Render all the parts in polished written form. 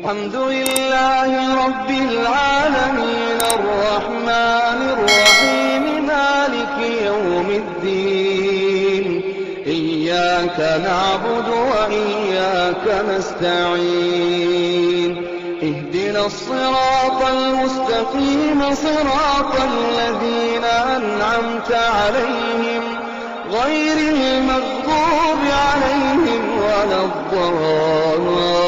الحمد لله رب العالمين الرحمن الرحيم مالك يوم الدين إياك نعبد وإياك نستعين اهدنا الصراط المستقيم صراط الذين أنعمت عليهم غير المغضوب عليهم ولا الضالين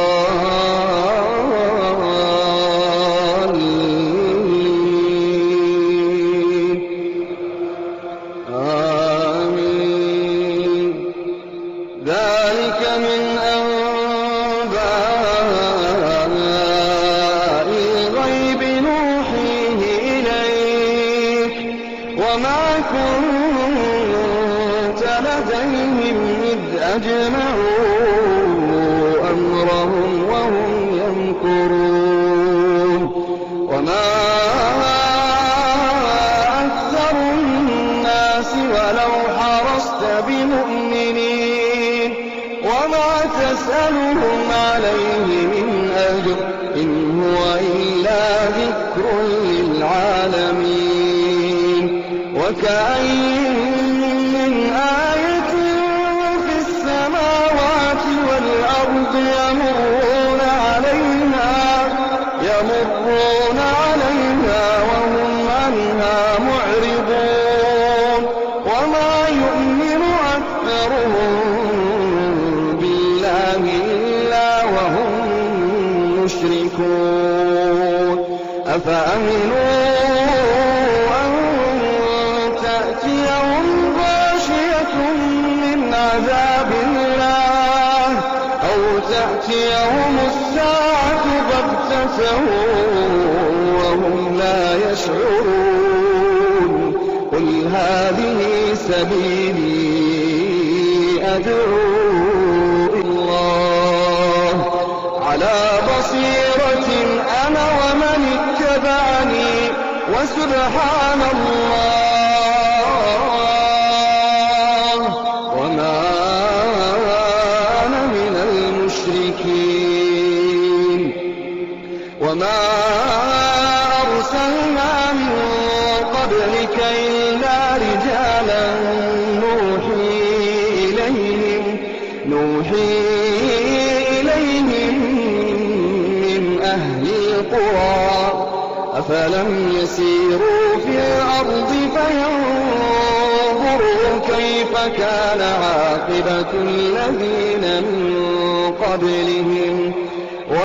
آمين. ذلك من أنباء الغيب نوحيه إليك وما كنت لديهم إذ أجمعوا أمرهم وهم يمكرون وما أكثر الناس ولو حرصت بمؤمنين وما تسألهم عليه من أجر إن هو إلا ذكر للعالمين. وكأين من آية في السماوات والأرض يمرون عليها وهم عنها معرضون وما يؤمن أكثرهم بالله إلا وهم مشركون. أفأمنوا أن تأتيهم غاشية من عذاب الله أو تأتيهم الساعة بغتة وهم لا يشعرون. قل هذه سبيلي أدعو إلى الله على بصيرة أنا ومن اتبعني وسبحان الله وما أنا من المشركين. وما أرسلنا من قبلك إلا رجالا نوحي إليهم من أهل القرى أفلم يسيروا في الأرض فينظروا كيف كان عاقبة الذين من قبلهم